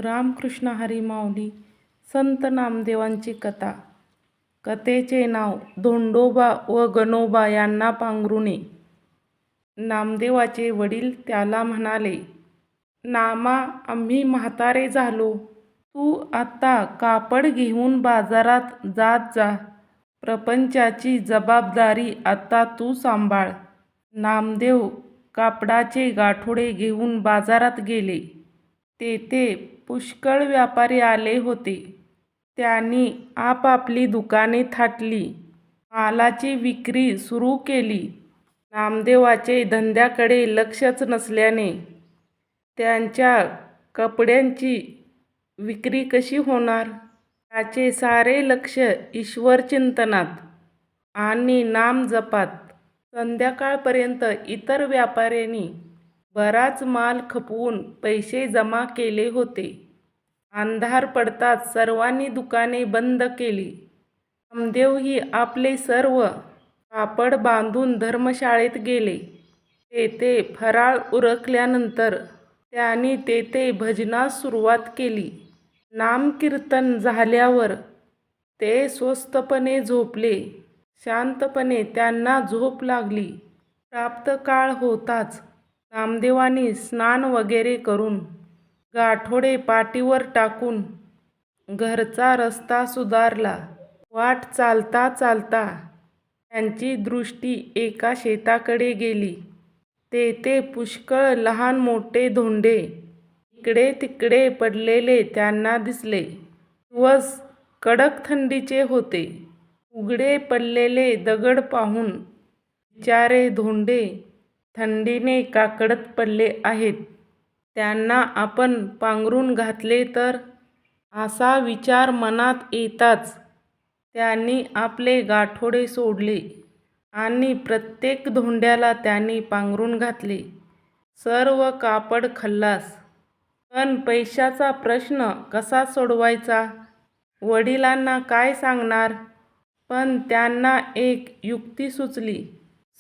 रामकृष्ण हरी माऊली संत नामदेवांची कथा. कथेचे नाव धोंडोबा व गणोबा यांना पांघरुणे. नामदेवाचे वडील त्याला म्हणाले, नामा, आम्ही म्हातारे झालो. तू आता कापड घेऊन बाजारात जात जा. प्रपंचाची जबाबदारी आता तू सांभाळ. नामदेव कापडाचे गाठोडे घेऊन बाजारात गेले. तेथे पुष्कळ व्यापारी आले होते. त्यांनी आपापली दुकाने थाटली. मालाची विक्री सुरू केली. नामदेवाचे धंद्याकडे लक्षच नसल्याने त्यांच्या कपड्यांची विक्री कशी होणार? त्याचे सारे लक्ष ईश्वरचिंतनात आणि नामजपात. संध्याकाळपर्यंत इतर व्यापाऱ्यांनी बराच माल खपवून पैसे जमा केले होते. अंधार पडताच सर्वांनी दुकाने बंद केली. नामदेवही आपले सर्व कापड बांधून धर्मशाळेत गेले. तेथे फराळ उरकल्यानंतर त्यांनी तेथे भजनास सुरुवात केली. नामकीर्तन झाल्यावर ते स्वस्थपणे झोपले. शांतपणे त्यांना झोप लागली. प्राप्तकाळ होताच नामदेवांनी स्नान वगैरे करून गाठोडे पाठीवर टाकून घरचा रस्ता सुधारला. वाट चालता चालता त्यांची दृष्टी एका शेताकडे गेली. तेथे पुष्कळ लहान मोठे धोंडे इकडे तिकडे पडलेले त्यांना दिसले. दिवस कडक थंडीचे होते. उघडे पडलेले दगड पाहून बिचारे धोंडे थंडीने काकडत पडले आहेत. त्यांना आपण पांघरून घातले तर, असा विचार मनात येताच त्यांनी आपले गाठोडे सोडले आणि प्रत्येक धोंड्याला त्यांनी पांघरून घातले. सर्व कापड खल्लास. पण पैशाचा प्रश्न कसा सोडवायचा? वडिलांना काय सांगणार? पण त्यांना एक युक्ती सुचली.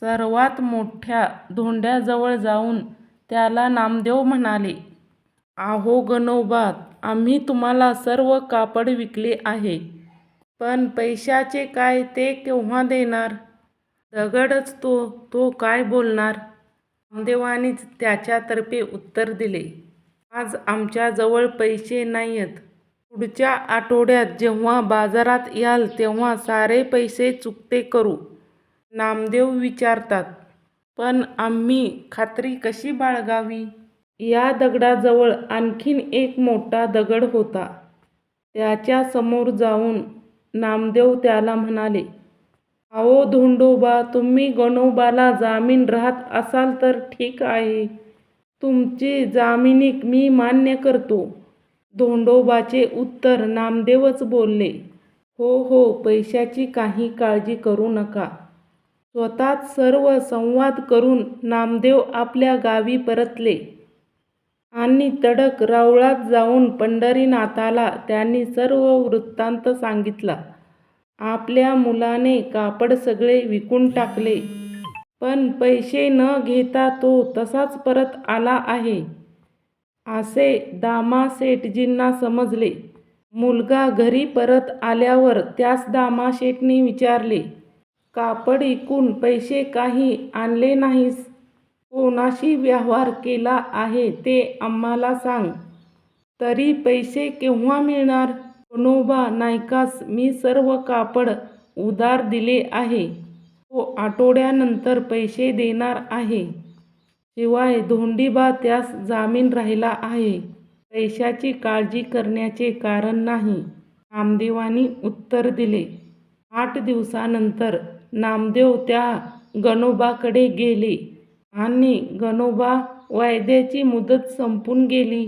सर्वात मोठ्या धोंड्याजवळ जाऊन त्याला नामदेव म्हणाले, अहो गणोबा, आम्ही तुम्हाला सर्व कापड विकले आहे, पण पैशाचे काय ते केव्हा देणार? दगडच तो काय बोलणार? नामदेवांनीच त्याच्यातर्फे उत्तर दिले, आज आमच्याजवळ पैसे नाहीत. पुढच्या आठवड्यात जेव्हा बाजारात याल तेव्हा सारे पैसे चुकते करू. नामदेव विचारतात, पण आम्ही खात्री कशी बाळगावी? या दगडाजवळ आणखीन एक मोठा दगड होता. त्याच्या समोर जाऊन नामदेव त्याला म्हणाले, अहो धोंडोबा, तुम्ही गणोबाला जामीन राहत असाल तर ठीक आहे. तुमची जामिनीक मी मान्य करतो. धोंडोबाचे उत्तर नामदेवच बोलले, हो, पैशाची काही काळजी करू नका. स्वतःच सर्व संवाद करून नामदेव आपल्या गावी परतले आणि तडक रावळात जाऊन पंढरीनाथाला त्यांनी सर्व वृत्तांत सांगितला. आपल्या मुलाने कापड सगळे विकून टाकले, पण पैसे न घेता तो तसाच परत आला आहे, असे दामाशेठजींना समजले. मुलगा घरी परत आल्यावर त्यास दामाशेठने विचारले, कापड विकून पैसे काही आणले नाहीस? कोणाशी व्यवहार केला आहे ते आम्हाला सांग. तरी पैसे केव्हा मिळणार? गणोबा नायकास मी सर्व कापड उधार दिले आहे. तो आठवड्यानंतर पैसे देणार आहे. शिवाय धोंडीबा त्यास जामीन राहिला आहे. पैशाची काळजी करण्याचे कारण नाही. नामदेवांनी उत्तर दिले. 8 दिवसानंतर नामदेव त्या गणोबाकडे गेले आणि गणोबा, वायद्याची मुदत संपून गेली.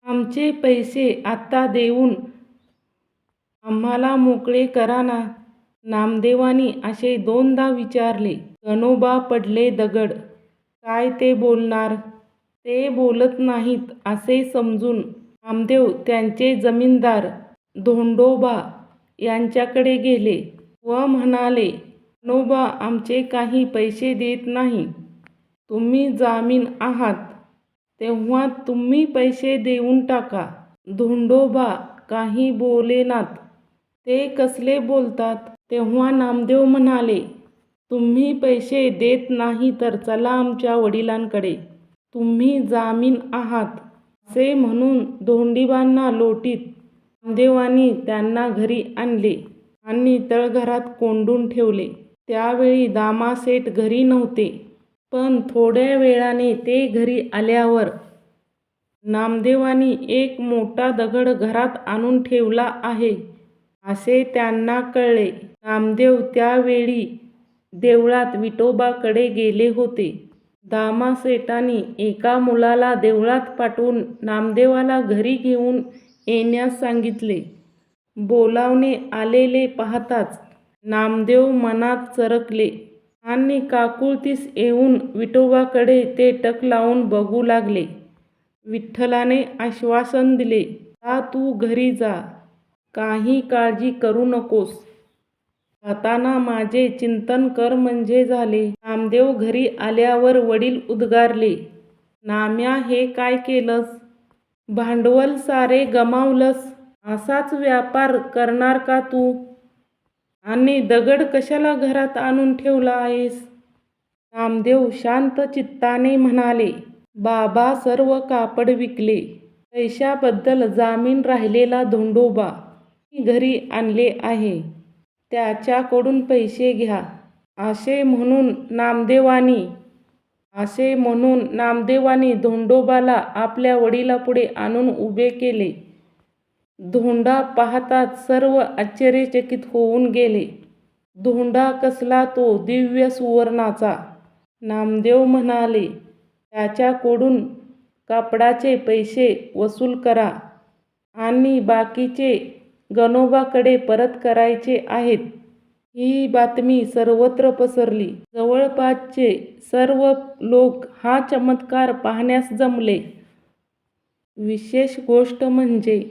आमचे पैसे आता देऊन आम्हाला मोकळे करा ना. नामदेवांनी असे 2दा विचारले. गणोबा पडले दगड. काय ते बोलणार? ते बोलत नाहीत असे समजून नामदेव त्यांचे जमीनदार धोंडोबा यांच्याकडे गेले व म्हणाले, गणोबा आमचे काही पैसे देत नाही. तुम्ही जामीन आहात तेव्हा तुम्ही पैसे देऊन टाका. धोंडोबा काही बोलेनात. ते कसले बोलतात? तेव्हा नामदेव म्हणाले, तुम्ही पैसे देत नाही तर चला आमच्या वडिलांकडे, तुम्ही जामीन आहात. असे म्हणून धोंडोबांना लोटीत नामदेवांनी त्यांना घरी आणले आणि तळघरात कोंडून ठेवले. त्यावेळी दामासेठ घरी नव्हते, पण थोड्या वेळाने ते घरी आल्यावर नामदेवांनी एक मोठा दगड घरात आणून ठेवला आहे असे त्यांना कळले. नामदेव त्यावेळी देवळात विठोबाकडे गेले होते. दामासेठांनी एका मुलाला देवळात पाठवून नामदेवाला घरी घेऊन येण्यास सांगितले. बोलावणे आलेले पाहताच नामदेव मनात चरकले आणि काकुळतीस येऊन विठोबाकडे ते टक लावून बघू लागले. विठ्ठलाने आश्वासन दिले, जा तू घरी जा, काही काळजी करू नकोस. जाताना माझे चिंतन कर म्हणजे झाले. नामदेव घरी आल्यावर वडील उद्गारले, नाम्या हे काय केलंस? भांडवल सारे गमावलंस. असाच व्यापार करणार का तू? आणि दगड कशाला घरात आणून ठेवला आहेस? नामदेव शांत चित्ताने म्हणाले, बाबा सर्व कापड विकले. पैशाबद्दल जामीन राहिलेला धोंडोबा मी घरी आणले आहे. त्याच्याकडून पैसे घ्या. असे म्हणून नामदेवांनी धोंडोबाला आपल्या वडिलांपुढे आणून उभे केले. धोंडा पाहताच सर्व आश्चर्यचकित होऊन गेले. धोंडा कसला तो दिव्य सुवर्णाचा. नामदेव म्हणाले, त्याच्याकडून कापडाचे पैसे वसूल करा आणि बाकीचे गणोबाकडे परत करायचे आहेत. ही बातमी सर्वत्र पसरली. जवळपासचे सर्व लोक हा चमत्कार पाहण्यास जमले. विशेष गोष्ट म्हणजे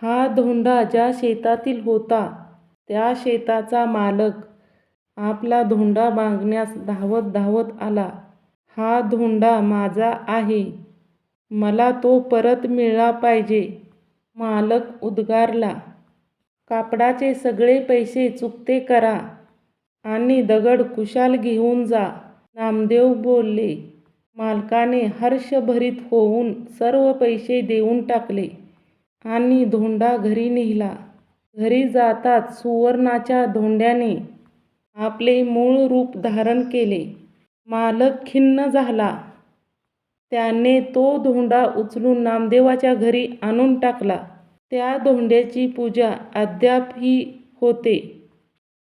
हा धोंडा ज्या शेतातील होता त्या शेताचा मालक आपला धोंडा मागण्यास धावत धावत आला. हा धोंडा माझा आहे, मला तो परत मिळाला पाहिजे. मालक उद्गारला, कापडाचे सगळे पैसे चुकते करा आणि दगड कुशाल घेऊन जा. नामदेव बोलले. मालकाने हर्षभरित होऊन सर्व पैसे देऊन टाकले आणि धोंडा घरी नेला. घरी जाताच सुवर्णाच्या धोंड्याने आपले मूळ रूप धारण केले. मालक खिन्न झाला. त्याने तो धोंडा उचलून नामदेवाच्या घरी आणून टाकला. त्या धोंड्याची पूजा अद्यापही होते.